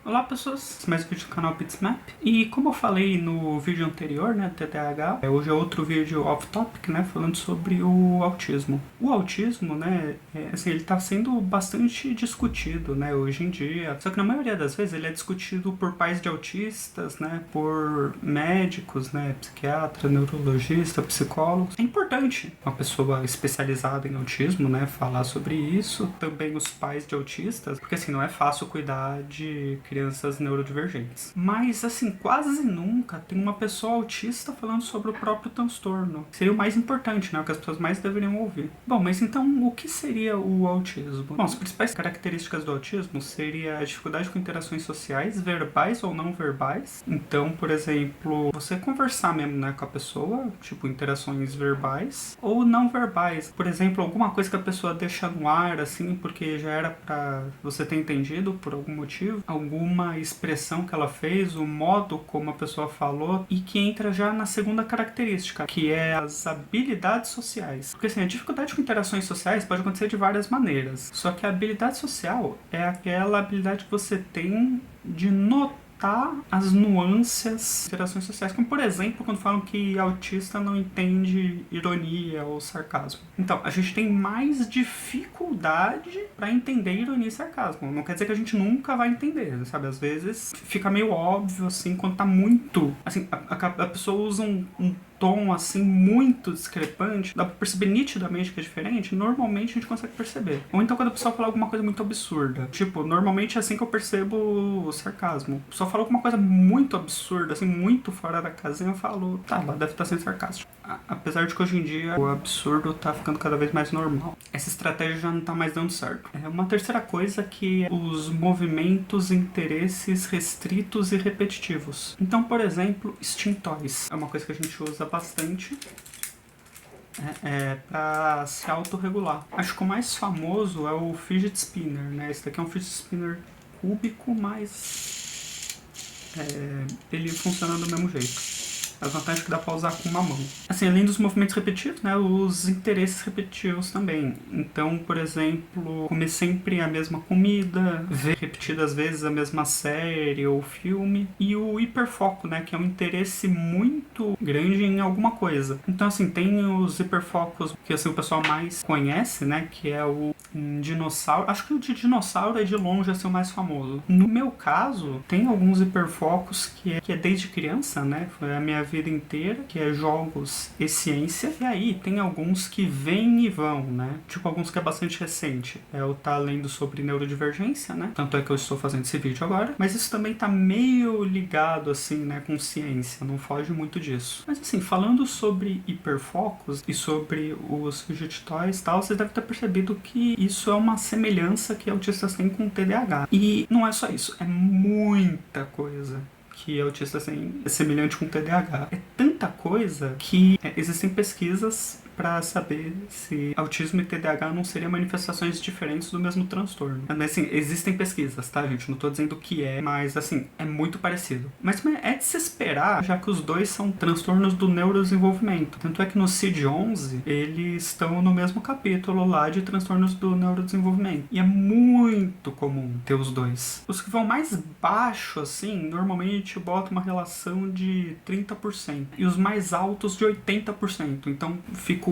Olá pessoas, mais um vídeo do canal PitsMap. E como eu falei no vídeo anterior, né, TDAH, hoje é outro vídeo off-topic, né, falando sobre o autismo. O autismo, né, assim, ele tá sendo bastante discutido, né, hoje em dia. Só que na maioria das vezes ele é discutido por pais de autistas, né, por médicos, né, psiquiatra, neurologista, psicólogos. É importante uma pessoa especializada em autismo, né, falar sobre isso. Também os pais de autistas, porque assim, não é fácil cuidar de crianças neurodivergentes. Mas, assim, quase nunca tem uma pessoa autista falando sobre o próprio transtorno. Seria o mais importante, né? O que as pessoas mais deveriam ouvir. Bom, mas então, o que seria o autismo? Bom, as principais características do autismo seria a dificuldade com interações sociais, verbais ou não verbais. Então, por exemplo, você conversar mesmo, né, com a pessoa, tipo, interações verbais ou não verbais. Por exemplo, alguma coisa que a pessoa deixa no ar, assim, porque já era pra você ter entendido por algum motivo, alguma expressão que ela fez, o modo como a pessoa falou, e que entra já na segunda característica, que é as habilidades sociais. Porque assim, a dificuldade com interações sociais pode acontecer de várias maneiras, só que a habilidade social é aquela habilidade que você tem de notar as nuances, interações sociais, como por exemplo quando falam que autista não entende ironia ou sarcasmo. Então, a gente tem mais dificuldade para entender ironia e sarcasmo. Não quer dizer que a gente nunca vai entender, sabe? Às vezes fica meio óbvio, assim, quando tá muito... Assim, a pessoa usa um tom, assim, muito discrepante, dá pra perceber nitidamente que é diferente, normalmente a gente consegue perceber. Ou então quando a pessoa fala alguma coisa muito absurda. Tipo, normalmente é assim que eu percebo o sarcasmo. A pessoa fala alguma coisa muito absurda, assim, muito fora da casinha, eu falo, tá, ela deve estar sendo sarcástico. Apesar de que hoje em dia o absurdo tá ficando cada vez mais normal. Essa estratégia já não tá mais dando certo. É uma terceira coisa que é os movimentos e interesses restritos e repetitivos. Então, por exemplo, extintores. É uma coisa que a gente usa bastante para se autorregular. Acho que o mais famoso é o fidget spinner, né? Esse daqui é um fidget spinner cúbico, mas ele funciona do mesmo jeito. A vantagem é que dá pra usar com uma mão. Assim, além dos movimentos repetidos, né, os interesses repetitivos também. Então, por exemplo, comer sempre a mesma comida, ver repetidas vezes a mesma série ou filme. E o hiperfoco, né, que é um interesse muito grande em alguma coisa. Então, assim, tem os hiperfocos que assim, o pessoal mais conhece, né, que é o dinossauro. Acho que o de dinossauro é de longe assim, o mais famoso. No meu caso, tem alguns hiperfocos que é desde criança, né, foi a minha vida inteira, que é jogos e ciência. E aí tem alguns que vêm e vão, né? Tipo alguns que é bastante recente. Eu tá lendo sobre neurodivergência, né? Tanto é que eu estou fazendo esse vídeo agora. Mas isso também tá meio ligado, assim, né, com ciência. Não foge muito disso. Mas assim, falando sobre hiperfocos e sobre os fidget toys e tal, vocês devem ter percebido que isso é uma semelhança que autistas têm com o TDAH. E não é só isso, é muita coisa que autista assim, é semelhante com o TDAH. É tanta coisa que existem pesquisas para saber se autismo e TDAH não seriam manifestações diferentes do mesmo transtorno. Mas, assim, existem pesquisas, tá, gente? Não tô dizendo que é, mas, assim, é muito parecido. Mas é de se esperar, já que os dois são transtornos do neurodesenvolvimento. Tanto é que no CID-11, eles estão no mesmo capítulo lá de transtornos do neurodesenvolvimento. E é muito comum ter os dois. Os que vão mais baixo, assim, normalmente botam uma relação de 30%. E os mais altos de 80%. Então, fica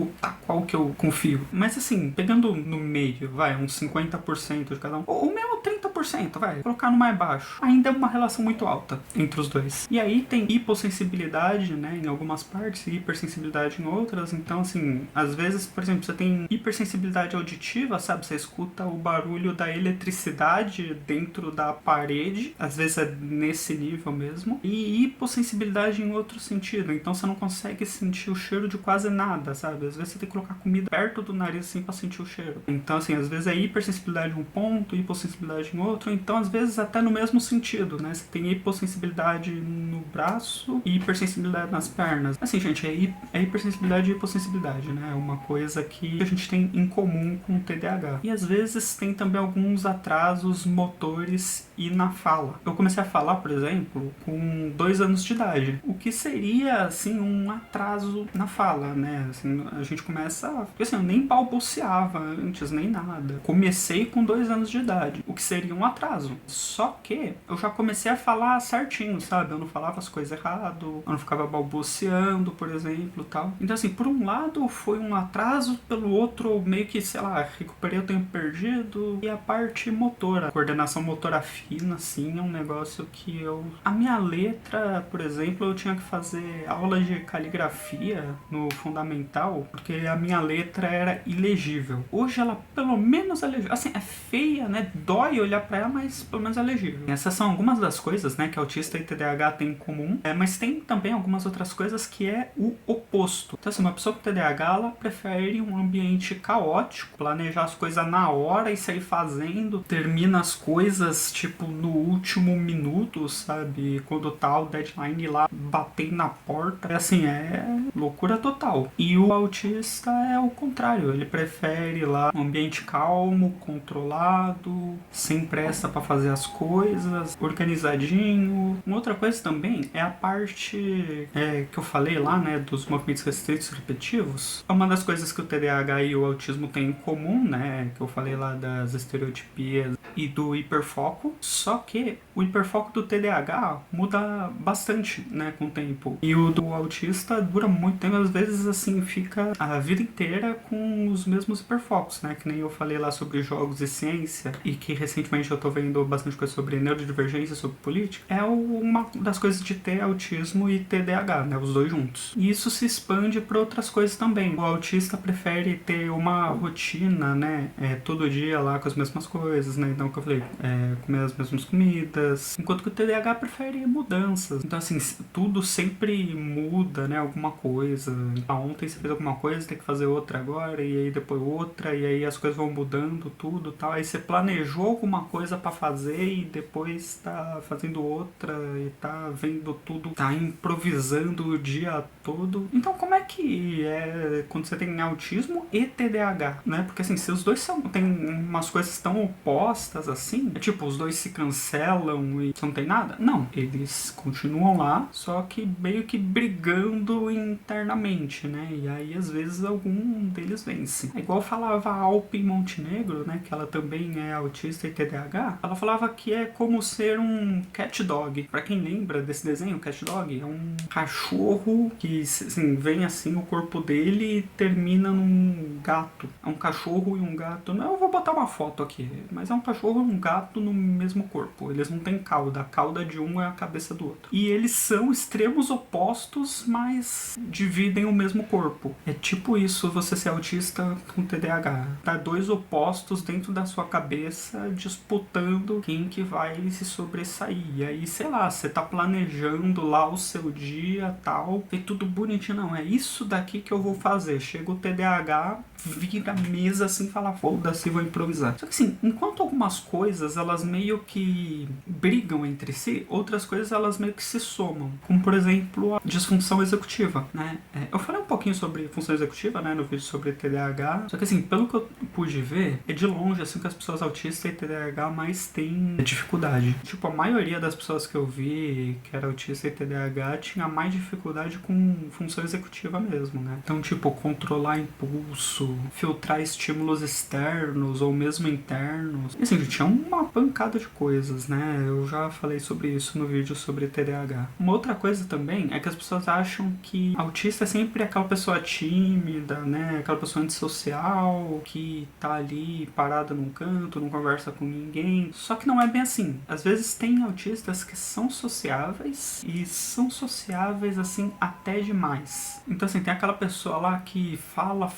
qual que eu confio. Mas assim, pegando no meio, vai, uns 50% de cada um, ou mesmo 30%, vai, colocar no mais baixo, ainda é uma relação muito alta entre os dois. E aí tem hipossensibilidade, né, em algumas partes, e hipersensibilidade em outras. Então, assim, às vezes, por exemplo, você tem hipersensibilidade auditiva, sabe, você escuta o barulho da eletricidade dentro da parede, às vezes é nesse nível mesmo, e hipossensibilidade em outro sentido, então você não consegue sentir o cheiro de quase nada, sabe? Às vezes você tem que colocar comida perto do nariz assim pra sentir o cheiro. Então, assim, às vezes é hipersensibilidade em um ponto, hipossensibilidade em outro. Então, às vezes até no mesmo sentido, né? Você tem hipossensibilidade no braço e hipersensibilidade nas pernas. Assim, gente, é hipersensibilidade e hipossensibilidade, né? É uma coisa que a gente tem em comum com o TDAH. E às vezes tem também alguns atrasos motores e na fala. Eu comecei a falar, por exemplo, com 2 anos de idade, o que seria, assim, um atraso na fala, né? Assim, a gente começa... Porque, assim, eu nem balbuciava antes, nem nada. Comecei com 2 anos de idade, o que seria um atraso. Só que eu já comecei a falar certinho, sabe? Eu não falava as coisas errado, eu não ficava balbuciando, por exemplo, tal. Então, assim, por um lado foi um atraso, pelo outro meio que, sei lá, recuperei o tempo perdido. E a parte motora, a coordenação motora fina, assim, é um negócio que eu... A minha letra, por exemplo, eu tinha que fazer aula de caligrafia no fundamental, porque a minha letra era ilegível. Hoje ela pelo menos é legível. Assim, é feia, né? Dói olhar pra ela, mas pelo menos é legível. Essas são algumas das coisas, né, que autista e TDAH têm em comum, mas tem também algumas outras coisas que é o oposto. Então, assim, uma pessoa com TDAH, ela prefere um ambiente caótico, planejar as coisas na hora e sair fazendo, termina as coisas, tipo, no último minuto, sabe? Quando tá o deadline lá batendo na porta. Assim, é loucura total. E o autista é o contrário, ele prefere lá um ambiente calmo, controlado, sem pressa pra fazer as coisas, organizadinho. Uma outra coisa também é a parte que eu falei lá, né, dos movimentos restritos repetitivos. É uma das coisas que o TDAH e o autismo têm em comum, né, que eu falei lá das estereotipias e do hiperfoco, só que o hiperfoco do TDAH muda bastante, né, com o tempo. E o do autista dura muito tempo, às vezes, assim, fica a vida inteira com os mesmos hiperfocos, né, que nem eu falei lá sobre jogos e ciência, e que recentemente eu tô vendo bastante coisa sobre neurodivergência, sobre política. É uma das coisas de ter autismo e TDAH, né, os dois juntos. E isso se expande para outras coisas também. O autista prefere ter uma rotina, né, todo dia lá com as mesmas coisas, né, então, que eu falei, comer as mesmas comidas, enquanto que o TDAH prefere mudanças. Então, assim, tudo sempre muda, né, alguma coisa. Ontem você fez alguma coisa, tem que fazer outra agora, e aí depois outra, e aí as coisas vão mudando, tudo, tal. Aí você planejou alguma coisa pra fazer e depois tá fazendo outra, e tá vendo tudo, tá improvisando o dia todo. Então, como é que é quando você tem autismo e TDAH, né? Porque, assim, se os dois tem umas coisas tão opostas, assim, tipo, os dois se cancelam e você não tem nada? Não, eles continuam lá, só que meio que brigando internamente, né? E aí, às vezes, algum deles vence. É igual falava a Alpe Montenegro, né? Que ela também é autista e TDAH. Ela falava que é como ser um cat dog. Pra quem lembra desse desenho, cat dog é um cachorro que, assim, vem assim o corpo dele e termina num gato. É um cachorro e um gato. Não, eu vou botar uma foto aqui, mas é um cachorro e um gato no mesmo corpo. Eles não têm cauda. A cauda de um é a cabeça do outro. E eles são extremos opostos, mas dividem o mesmo corpo. É tipo isso, você ser autista com TDAH. Tá dois opostos dentro da sua cabeça disputando quem que vai se sobressair. E aí, sei lá, você tá planejando lá o seu dia, tal, e tudo bonitinho. Não, é isso daqui que eu vou fazer. Chega o TDAH, vira a mesa assim e fala, foda-se, vou improvisar. Só que assim, enquanto algumas coisas elas meio que brigam entre si, outras coisas elas meio que se somam. Como, por exemplo, a disfunção executiva, né? Eu falei um pouquinho sobre função executiva, né, no vídeo sobre TDAH. Só que assim, pelo que eu pude ver, é de longe assim que as pessoas autistas e TDAH mais têm dificuldade. Tipo, a maioria das pessoas que eu vi que era autista e TDAH tinha mais dificuldade com função executiva mesmo, né? Então, tipo, controlar impulso, filtrar estímulos externos ou mesmo internos. E assim, tinha uma pancada de coisas, né? Eu já falei sobre isso no vídeo sobre TDAH. Uma outra coisa também é que as pessoas acham que autista é sempre aquela pessoa tímida, né? Aquela pessoa antissocial que tá ali parada num canto, não conversa com ninguém. Só que não é bem assim. Às vezes tem autistas que são sociáveis e são sociáveis assim até demais. Então assim, tem aquela pessoa lá que fala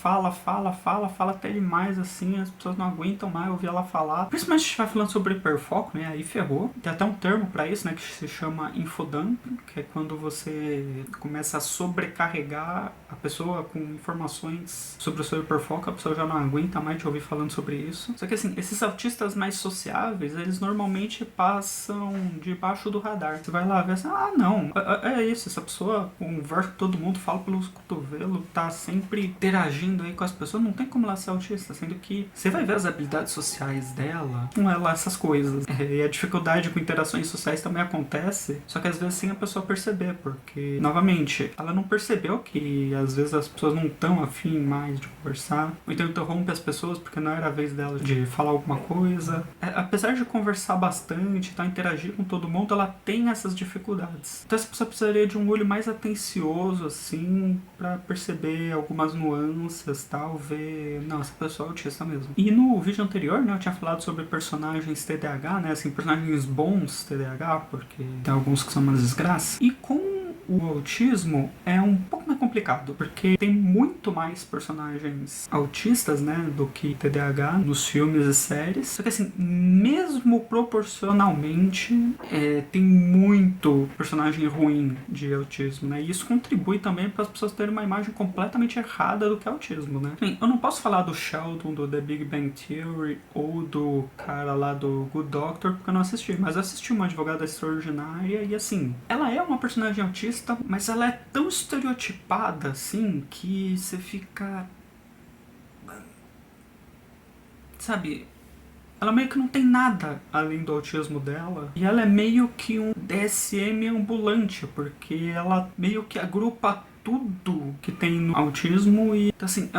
até demais assim, as pessoas não aguentam mais ouvir ela falar. Principalmente se a gente vai falando sobre hiperfoco, né? Aí ferrou. Tem até um termo pra isso, né? Que se chama infodump, que é quando você começa a sobrecarregar a pessoa com informações sobre o seu hiperfoco, a pessoa já não aguenta mais te ouvir falando sobre isso. Só que assim, esses autistas mais sociáveis, eles normalmente passam debaixo do radar. Você vai lá ver assim, não, é isso, essa pessoa conversa com todo mundo, fala pelos cotovelos, tá sempre interagindo aí com as pessoas, não tem como ela ser autista, sendo que você vai ver as habilidades sociais dela, não é lá essas coisas. E a dificuldade sociedade, com interações sociais também acontece, só que às vezes sem a pessoa perceber, porque, novamente, ela não percebeu que às vezes as pessoas não estão afim mais de conversar, ou então interrompe as pessoas porque não era a vez dela de falar alguma coisa. Apesar de conversar bastante, interagir com todo mundo, ela tem essas dificuldades. Então essa pessoa precisaria de um olho mais atencioso, assim, pra perceber algumas nuances, tal, ver, não, essa pessoa é autista mesmo. E no vídeo anterior, né, eu tinha falado sobre personagens TDAH, né, assim, personagens bons TDAH, porque tem alguns que são uma desgraça. E com o autismo é um pouco mais complicado, porque tem muito mais personagens autistas, né, do que TDAH nos filmes e séries. Só que assim, mesmo proporcionalmente, tem muito personagem ruim de autismo, né, e isso contribui também para as pessoas terem uma imagem completamente errada do que é autismo, né. Bem, eu não posso falar do Sheldon, do The Big Bang Theory, ou do cara lá do Good Doctor, porque eu não assisti, mas eu assisti Uma Advogada Extraordinária, e assim, ela é uma personagem autista, mas ela é tão estereotipada, assim, que você fica... Sabe, ela meio que não tem nada além do autismo dela. E ela é meio que um DSM ambulante, porque ela meio que agrupa tudo que tem no autismo e, assim,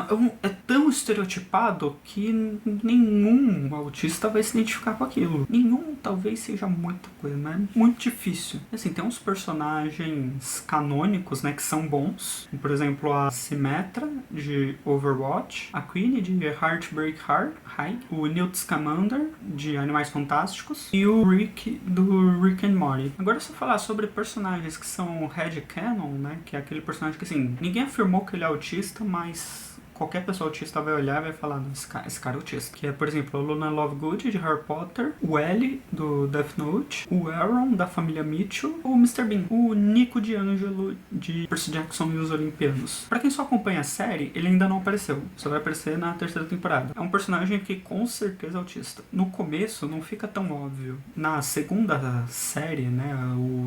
é tão estereotipado que nenhum autista vai se identificar com aquilo. Nenhum talvez seja muita coisa, mas é muito difícil. Assim, tem uns personagens canônicos, né, que são bons. Por exemplo, a Symmetra, de Overwatch, a Queen, de Heartbreak High, o Newt Scamander, de Animais Fantásticos, e o Rick, do Rick and Morty. Agora, se eu falar sobre personagens que são headcanon, né, que é aquele personagem que, assim, ninguém afirmou que ele é autista, mas qualquer pessoa autista vai olhar e vai falar, não, esse cara é autista. Que é, por exemplo, a Luna Lovegood, de Harry Potter, o Ellie, do Death Note, o Aaron, da família Mitchell, ou o Mr. Bean, o Nico D'Angelo, de Percy Jackson e os Olimpianos. Pra quem só acompanha a série, ele ainda não apareceu. Só vai aparecer na terceira temporada. É um personagem que com certeza é autista. No começo, não fica tão óbvio. Na segunda série, né,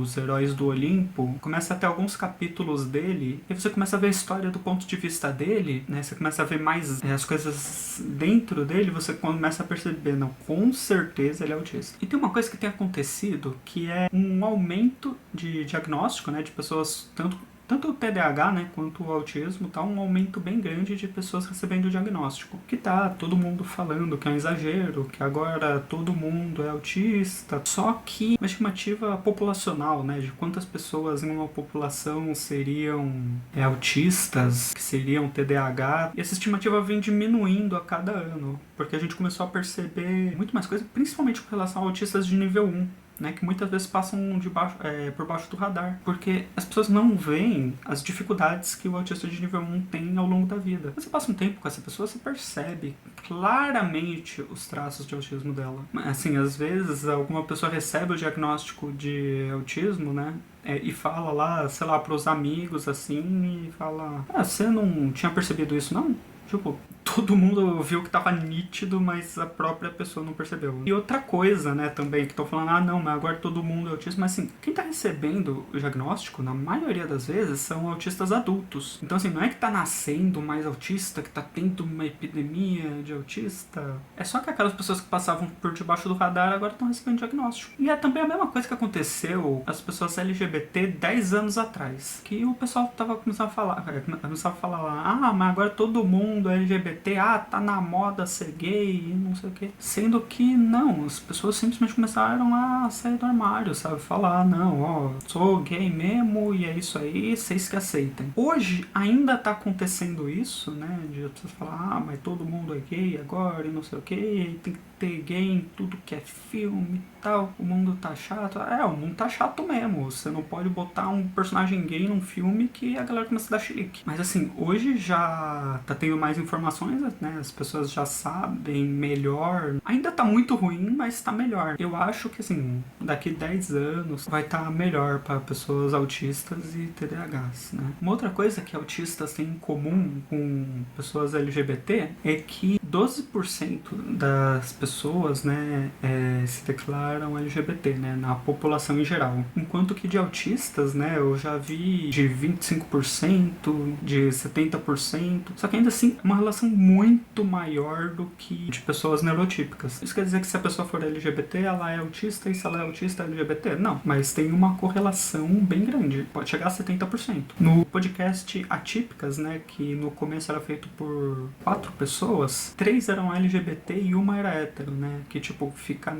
os Heróis do Olimpo, começa a ter alguns capítulos dele, e você começa a ver a história do ponto de vista dele, né, você começa a ver mais as coisas dentro dele, você começa a perceber, não, com certeza ele é autista. E tem uma coisa que tem acontecido, que é um aumento de diagnóstico, né, de pessoas, tanto o TDAH, né, quanto o autismo, tá um aumento bem grande de pessoas recebendo o diagnóstico. Que tá todo mundo falando que é um exagero, que agora todo mundo é autista. Só que uma estimativa populacional, né, de quantas pessoas em uma população seriam autistas, que seriam TDAH, e essa estimativa vem diminuindo a cada ano, porque a gente começou a perceber muito mais coisa, principalmente com relação a autistas de nível 1. Né, que muitas vezes passam por baixo do radar, porque as pessoas não veem as dificuldades que o autista de nível 1 tem ao longo da vida. Quando você passa um tempo com essa pessoa, você percebe claramente os traços de autismo dela. Assim, às vezes alguma pessoa recebe o diagnóstico de autismo, né, e fala lá, sei lá, pros amigos, assim, e fala, você não tinha percebido isso, não? Tipo, todo mundo viu que tava nítido, mas a própria pessoa não percebeu. E outra coisa, né, também, que estão falando, não, mas agora todo mundo é autista, mas assim, quem tá recebendo o diagnóstico, na maioria das vezes, são autistas adultos. Então, assim, não é que tá nascendo mais autista, que tá tendo uma epidemia de autista. É só que aquelas pessoas que passavam por debaixo do radar agora estão recebendo diagnóstico. E é também a mesma coisa que aconteceu as pessoas LGBT 10 anos atrás. Que o pessoal tava começando a falar lá, mas agora todo mundo é LGBT, tá na moda ser gay e não sei o que. Sendo que não, as pessoas simplesmente começaram a sair do armário, sabe? Falar, não, sou gay mesmo e é isso aí, vocês que aceitem. Hoje ainda tá acontecendo isso, né? De as pessoas falar, mas todo mundo é gay agora e não sei o que, tem que ter gay em tudo que é filme e tal, o mundo tá chato. O mundo tá chato mesmo, você não pode botar um personagem gay num filme que a galera começa a dar chilique. Mas assim, hoje já tá tendo mais informações, né, as pessoas já sabem melhor. Ainda tá muito ruim, mas tá melhor. Eu acho que assim, daqui 10 anos vai estar melhor para pessoas autistas e TDAHs, né. Uma outra coisa que autistas têm em comum com pessoas LGBT é que 12% das pessoas, né, se declaram LGBT, né, na população em geral. Enquanto que de autistas, né, eu já vi de 25%, de 70%, só que ainda assim é uma relação muito maior do que de pessoas neurotípicas. Isso quer dizer que se a pessoa for LGBT, ela é autista, e se ela é autista, é LGBT? Não, mas tem uma correlação bem grande, pode chegar a 70%. No podcast Atípicas, né, que no começo era feito por 4 pessoas, 3 eram LGBT e uma era hétero, né, que tipo, fica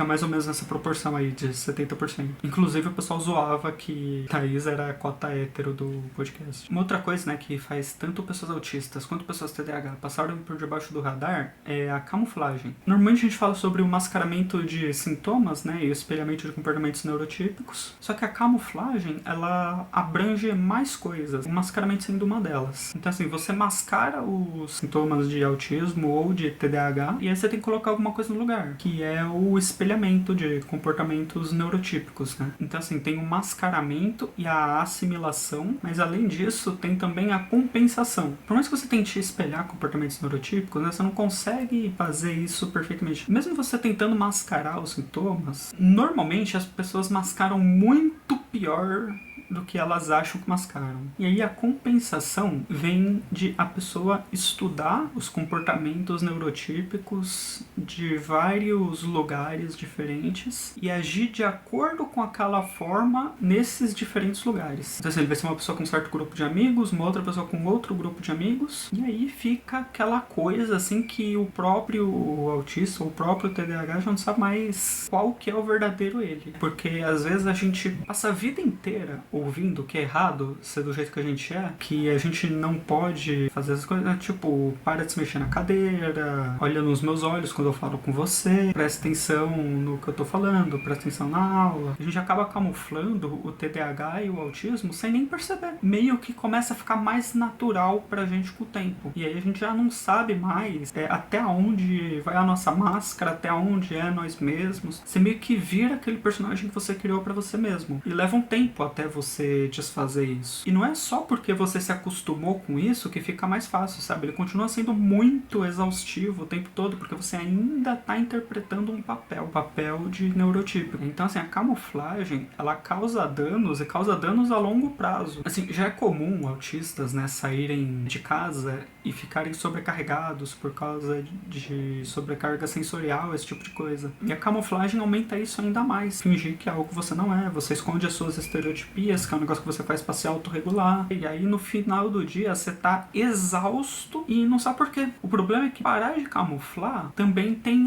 mais ou menos nessa proporção aí de 70%. Inclusive o pessoal zoava que Thaís era a cota hétero do podcast. Uma outra coisa, né, que faz tanto pessoas autistas quanto pessoas TDAH passarem por debaixo do radar é a camuflagem. Normalmente a gente fala sobre o mascaramento de sintomas, né, e o espelhamento de comportamentos neurotípicos, só que a camuflagem, ela abrange mais coisas, o mascaramento sendo uma delas. Então assim, você mascara os sintomas de autismo ou de TDAH e aí você tem que colocar alguma coisa no lugar, que é o espelhamento de comportamentos neurotípicos, né? Então assim, tem o mascaramento e a assimilação, mas além disso tem também a compensação. Por mais que você tente espelhar comportamentos neurotípicos, né, você não consegue fazer isso perfeitamente. Mesmo você tentando mascarar os sintomas, normalmente as pessoas mascaram muito pior do que elas acham que mascaram. E aí a compensação vem de a pessoa estudar os comportamentos neurotípicos de vários lugares diferentes e agir de acordo com aquela forma nesses diferentes lugares. Então assim, ele vai ser uma pessoa com um certo grupo de amigos, uma outra pessoa com outro grupo de amigos, e aí fica aquela coisa assim que o próprio autista ou o próprio TDAH já não sabe mais qual que é o verdadeiro ele. Porque às vezes a gente passa a vida inteira ouvindo que é errado ser do jeito que a gente é, que a gente não pode fazer essas coisas, tipo, para de se mexer na cadeira, olha nos meus olhos quando eu falo com você, presta atenção no que eu tô falando, presta atenção na aula. A gente acaba camuflando o TDAH e o autismo sem nem perceber. Meio que começa a ficar mais natural pra gente com o tempo. E aí a gente já não sabe mais até onde vai a nossa máscara, até onde é nós mesmos. Você meio que vira aquele personagem que você criou pra você mesmo. E leva um tempo até você desfazer isso. E não é só porque você se acostumou com isso que fica mais fácil, sabe? Ele continua sendo muito exaustivo o tempo todo, porque você ainda tá interpretando um papel de neurotípico. Então, assim, a camuflagem, ela causa danos, e causa danos a longo prazo. Assim, já é comum autistas, né, saírem de casa e ficarem sobrecarregados por causa de sobrecarga sensorial, esse tipo de coisa. E a camuflagem aumenta isso ainda mais. Fingir que é algo que você não é, você esconde as suas estereotipias, que é um negócio que você faz pra se autorregular. E aí no final do dia você tá exausto e não sabe por quê. O problema é que parar de camuflar também tem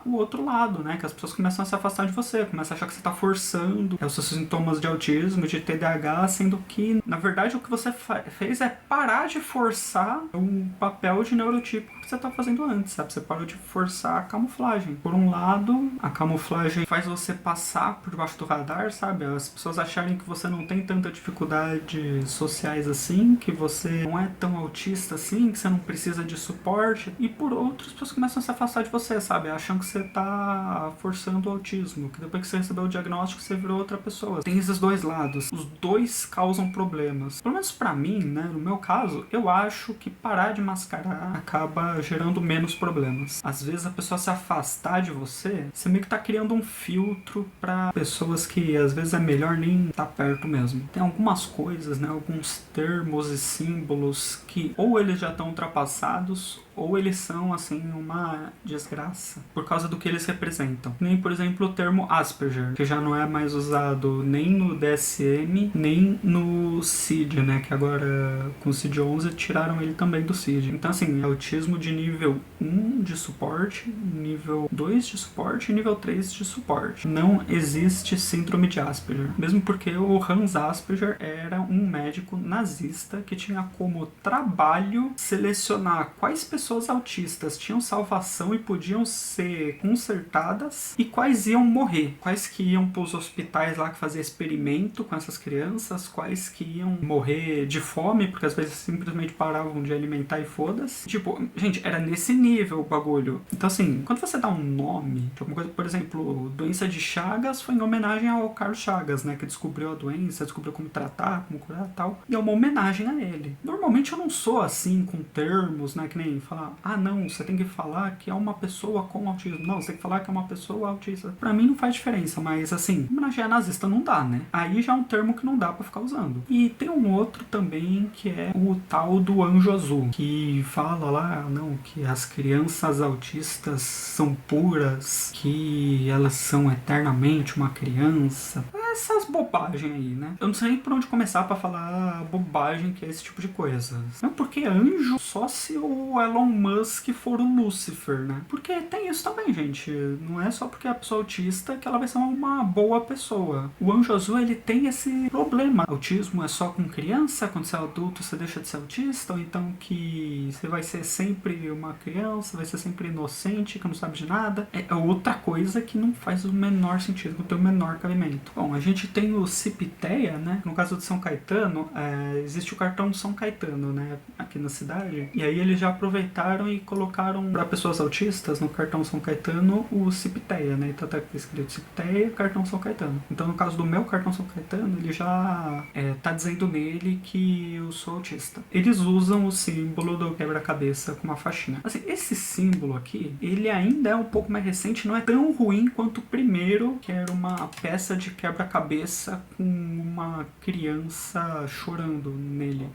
o outro lado, né? Que as pessoas começam a se afastar de você, começam a achar que você tá forçando os seus sintomas de autismo, de TDAH, sendo que, na verdade, o que você fez é parar de forçar um papel de neurotípico que você tá fazendo antes, sabe? Você parou de forçar a camuflagem. Por um lado, a camuflagem faz você passar por debaixo do radar, sabe? As pessoas acharem que você não tem tanta dificuldades sociais assim, que você não é tão autista assim, que você não precisa de suporte. E por outro, as pessoas começam a se afastar de você, sabe? Acham que você tá forçando o autismo, que depois que você recebeu o diagnóstico, você virou outra pessoa. Tem esses dois lados. Os dois causam problemas. Pelo menos pra mim, né? No meu caso, eu acho que parar de mascarar acaba gerando menos problemas. Às vezes a pessoa se afastar de você, você meio que tá criando um filtro pra pessoas que às vezes é melhor nem estar perto mesmo. Tem algumas coisas, né? Alguns termos e símbolos que ou eles já estão ultrapassados ou eles são, assim, uma desgraça por causa do que eles representam. Nem, por exemplo, o termo Asperger, que já não é mais usado nem no DSM, nem no CID, né? Que agora, com o CID-11, tiraram ele também do CID. Então, assim, é autismo de nível 1 de suporte, nível 2 de suporte e nível 3 de suporte. Não existe síndrome de Asperger. Mesmo porque o Hans Asperger era um médico nazista que tinha como trabalho selecionar quais pessoas autistas tinham salvação e podiam ser consertadas e quais iam morrer. Quais que iam para os hospitais lá que faziam experimento com essas crianças, quais que iam morrer de fome, porque às vezes simplesmente paravam de alimentar e foda-se. Tipo, gente, era nesse nível o bagulho. Então assim, quando você dá um nome, alguma coisa, por exemplo, doença de Chagas foi em homenagem ao Carlos Chagas, né, que descobriu a doença, descobriu como tratar, como curar e tal, e é uma homenagem a ele. Normalmente eu não sou assim com termos, né, que nem falar, ah não, você tem que falar que é uma pessoa com autismo. Não, você tem que falar que é uma pessoa autista. Pra mim não faz diferença, mas assim, homenagear nazista não dá, né? Aí já é um termo que não dá pra ficar usando. E tem um outro também que é o tal do anjo azul, que fala lá, não, que as crianças autistas são puras, que elas são eternamente uma criança. Essas bobagens aí, né? Eu não sei nem por onde começar pra falar a bobagem que é esse tipo de coisa. Não, porque anjo só se o Elon Musk for o Lúcifer, né? Porque tem isso também, gente. Não é só porque a pessoa é autista que ela vai ser uma boa pessoa. O anjo azul, ele tem esse problema. Autismo é só com criança, quando você é adulto você deixa de ser autista, ou então que você vai ser sempre uma criança, vai ser sempre inocente, que não sabe de nada. É outra coisa que não faz o menor sentido, não tem o menor cabimento. Bom, a gente tem o Cipiteia, né? No caso de São Caetano, existe o cartão São Caetano, né? Aqui na cidade. E aí eles já aproveitaram e colocaram para pessoas autistas no cartão São Caetano o Cipiteia, né? Então tá escrito Cipiteia, cartão São Caetano. Então no caso do meu cartão São Caetano, ele já tá dizendo nele que eu sou autista. Eles usam o símbolo do quebra-cabeça com uma faixinha. Assim, esse símbolo aqui, ele ainda é um pouco mais recente, não é tão ruim quanto o primeiro, que era uma peça de quebra-cabeça com uma criança chorando nele.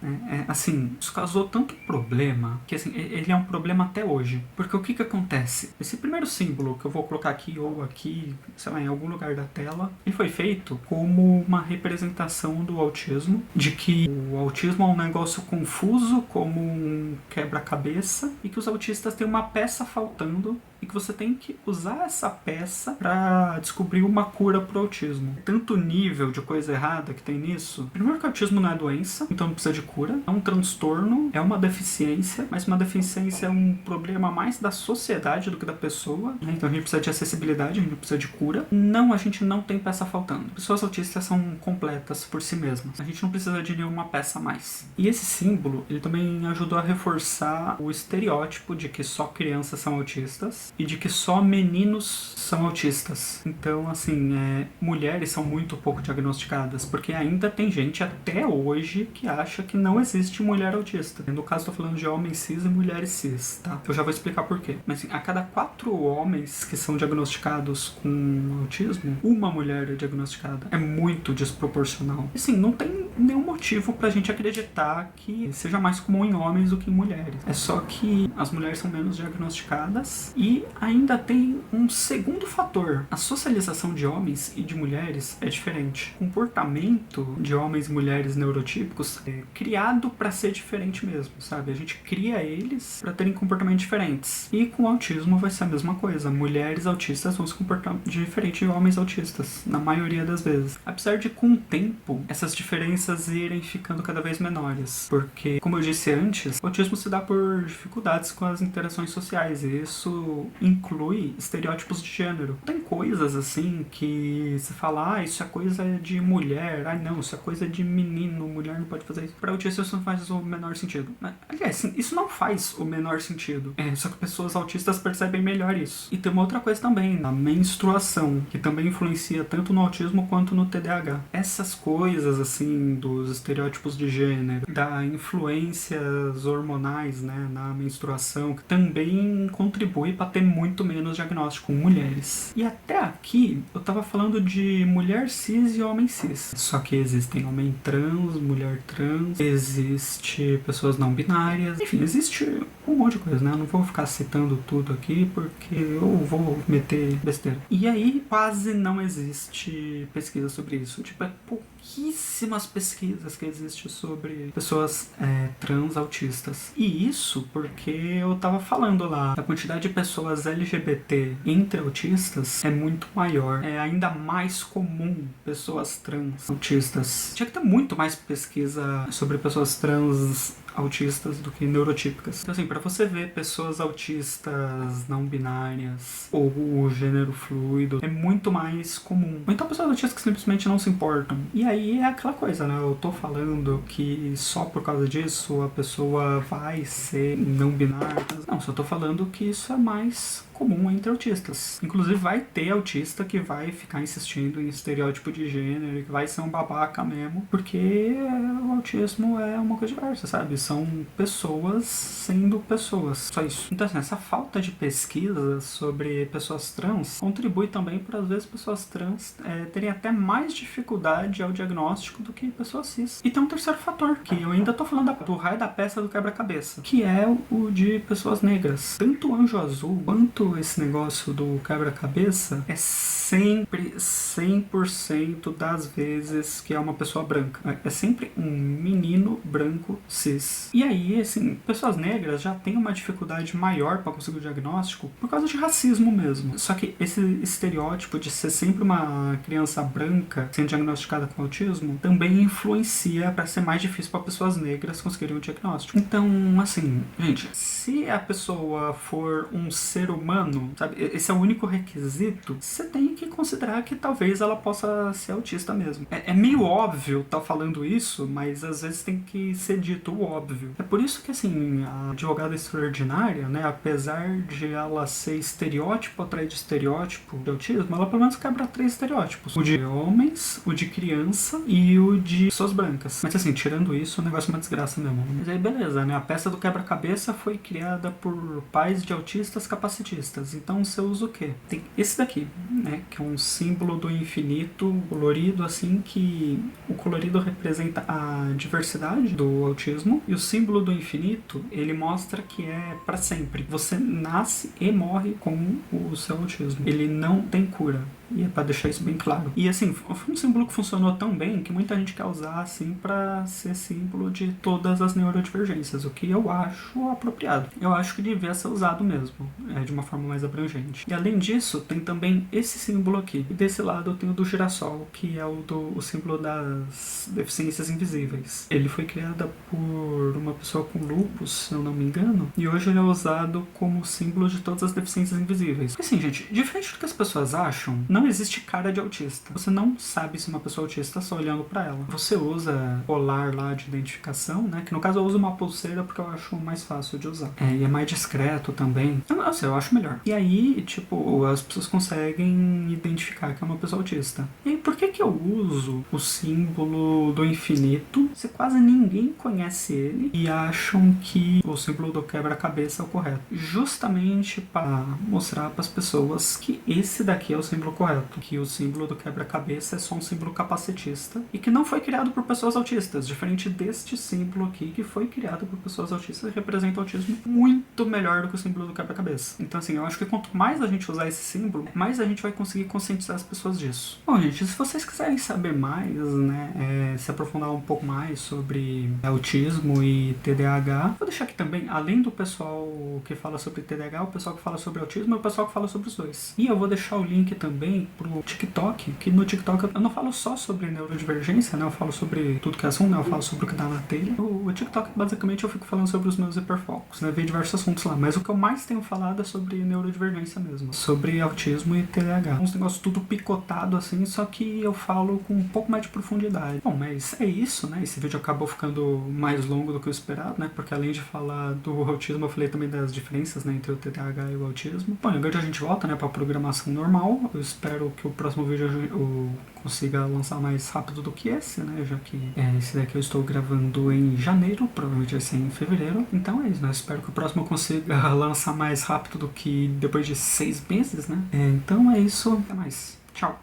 Assim, isso causou tanto problema que assim, ele é um problema até hoje. Porque o que acontece? Esse primeiro símbolo que eu vou colocar aqui ou aqui, sei lá, em algum lugar da tela, ele foi feito como uma representação do autismo, de que o autismo é um negócio confuso, como um quebra-cabeça, e que os autistas têm uma peça faltando e que você tem que usar essa peça para descobrir uma cura pro autismo. Tanto nível de coisa errada que tem nisso. Primeiro que o autismo não é doença, então não precisa de cura. É um transtorno, é uma deficiência, mas uma deficiência é um problema mais da sociedade do que da pessoa, né? Então a gente precisa de acessibilidade, a gente precisa de cura. Não, a gente não tem peça faltando. Pessoas autistas são completas por si mesmas. A gente não precisa de nenhuma peça a mais. E esse símbolo, ele também ajudou a reforçar o estereótipo de que só crianças são autistas e de que só meninos são autistas. Então, assim, mulheres são muito pouco diagnosticadas, porque ainda tem gente até hoje que acha que não existe mulher autista. No caso, estou falando de homens cis e mulheres cis, tá? Eu já vou explicar por quê. Mas, assim, a cada 4 homens que são diagnosticados com autismo, uma mulher é diagnosticada. É muito desproporcional. Assim, não tem nenhum motivo pra gente acreditar que seja mais comum em homens do que em mulheres. É só que as mulheres são menos diagnosticadas e ainda tem um segundo fator. A socialização de homens e de mulheres é diferente. O comportamento de homens e mulheres neurotípicos é criado para ser diferente mesmo, sabe? A gente cria eles para terem comportamentos diferentes. E com o autismo vai ser a mesma coisa. Mulheres autistas vão se comportar diferente de homens autistas, na maioria das vezes. Apesar de, com o tempo, essas diferenças irem ficando cada vez menores. Porque, como eu disse antes, o autismo se dá por dificuldades com as interações sociais. E isso inclui estereótipos de gênero. Tem coisas assim que você fala, isso é coisa de mulher, não, isso é coisa de menino, mulher não pode fazer isso. Pra autista isso não faz o menor sentido. Aliás, isso não faz o menor sentido. Só que pessoas autistas percebem melhor isso. E tem uma outra coisa também, a menstruação, que também influencia tanto no autismo quanto no TDAH. Essas coisas assim, dos estereótipos de gênero, da influências hormonais, né, na menstruação, que também contribui para ter muito menos diagnóstico com mulheres. E até aqui eu tava falando de mulher cis e homem cis. Só que existem homem trans, mulher trans, existe pessoas não binárias, enfim, existe um monte de coisa, né? Eu não vou ficar citando tudo aqui porque eu vou meter besteira. E aí quase não existe pesquisa sobre isso. Tipo, pouquíssimas pesquisas que existem sobre pessoas trans autistas. E isso porque eu tava falando lá, a quantidade de pessoas LGBT entre autistas é muito maior. É ainda mais comum pessoas trans autistas. Tinha que ter muito mais pesquisa sobre pessoas trans autistas do que neurotípicas. Então, assim, pra você ver pessoas autistas não binárias ou o gênero fluido, é muito mais comum. Ou então pessoas autistas que simplesmente não se importam. E aí é aquela coisa, né? Eu tô falando que só por causa disso a pessoa vai ser não binária. Não, só tô falando que isso é mais comum entre autistas. Inclusive vai ter autista que vai ficar insistindo em estereótipo de gênero e que vai ser um babaca mesmo, porque o autismo é uma coisa diversa, sabe? São pessoas sendo pessoas, só isso. Então assim, essa falta de pesquisa sobre pessoas trans contribui também para às vezes pessoas trans terem até mais dificuldade ao diagnóstico do que pessoas cis. E tem um terceiro fator, que eu ainda tô falando do raio da peça do quebra-cabeça, que é o de pessoas negras. Tanto o Anjo Azul quanto esse negócio do quebra-cabeça é sempre 100% das vezes que é uma pessoa branca. É sempre um menino branco cis. E aí, assim, pessoas negras já têm uma dificuldade maior para conseguir o diagnóstico por causa de racismo mesmo. Só que esse estereótipo de ser sempre uma criança branca sendo diagnosticada com autismo também influencia para ser mais difícil para pessoas negras conseguirem o diagnóstico. Então, assim, gente, se a pessoa for um ser humano, sabe, esse é o único requisito, você tem que considerar que talvez ela possa ser autista mesmo. É meio óbvio tá falando isso, mas às vezes tem que ser dito o óbvio. É por isso que, assim, a advogada extraordinária, né, apesar de ela ser estereótipo atrás de estereótipo de autismo, ela pelo menos quebra 3 estereótipos. O de homens, o de criança e o de pessoas brancas. Mas assim, tirando isso, o negócio é uma desgraça mesmo. Mas aí beleza, né? A peça do quebra-cabeça foi criada por pais de autistas capacitistas. Então você usa o quê? Tem esse daqui, né? Que é um símbolo do infinito colorido, assim, que o colorido representa a diversidade do autismo. E o símbolo do infinito, ele mostra que é pra sempre. Você nasce e morre com o seu autismo. Ele não tem cura. E é pra deixar isso bem claro. E assim, foi um símbolo que funcionou tão bem que muita gente quer usar assim pra ser símbolo de todas as neurodivergências, o que eu acho apropriado. Eu acho que devia ser usado mesmo, de uma forma mais abrangente. E além disso, tem também esse símbolo aqui. E desse lado eu tenho o do girassol, que é o símbolo das deficiências invisíveis. Ele foi criado por uma pessoa com lupus, se eu não me engano, e hoje ele é usado como símbolo de todas as deficiências invisíveis. Porque assim, gente, diferente do que as pessoas acham, não existe cara de autista. Você não sabe se uma pessoa autista só olhando pra ela. Você usa colar lá de identificação, né? Que no caso eu uso uma pulseira porque eu acho mais fácil de usar. E é mais discreto também. Nossa, eu acho melhor. E aí, tipo, as pessoas conseguem identificar que é uma pessoa autista. E aí, por que eu uso o símbolo do infinito se quase ninguém conhece ele e acham que o símbolo do quebra-cabeça é o correto? Justamente para mostrar para as pessoas que esse daqui é o símbolo correto. Que o símbolo do quebra-cabeça é só um símbolo capacitista e que não foi criado por pessoas autistas, diferente deste símbolo aqui que foi criado por pessoas autistas e representa o autismo muito melhor do que o símbolo do quebra-cabeça. Então assim, eu acho que quanto mais a gente usar esse símbolo, mais a gente vai conseguir conscientizar as pessoas disso. Bom, gente, se vocês quiserem saber mais, né, se aprofundar um pouco mais sobre autismo e TDAH, vou deixar aqui também, além do pessoal que fala sobre TDAH, o pessoal que fala sobre autismo e o pessoal que fala sobre os dois. E eu vou deixar o link também pro TikTok, que no TikTok eu não falo só sobre neurodivergência, né? Eu falo sobre tudo que é assunto, né? Eu falo sobre o que dá na telha. O TikTok, basicamente, eu fico falando sobre os meus hiperfocos, né? Vejo diversos assuntos lá, mas o que eu mais tenho falado é sobre neurodivergência mesmo, sobre autismo e TDAH. Uns negócios tudo picotado, assim, só que eu falo com um pouco mais de profundidade. Bom, mas é isso, né? Esse vídeo acabou ficando mais longo do que eu esperado, né? Porque além de falar do autismo, eu falei também das diferenças, né, entre o TDAH e o autismo. Bom, agora a gente volta, né, pra programação normal. Eu espero que o próximo vídeo eu consiga lançar mais rápido do que esse, né? Já que esse daqui eu estou gravando em janeiro, provavelmente vai ser em fevereiro. Então é isso, né? Eu espero que o próximo eu consiga lançar mais rápido do que depois de 6 meses, né? Então é isso, até mais.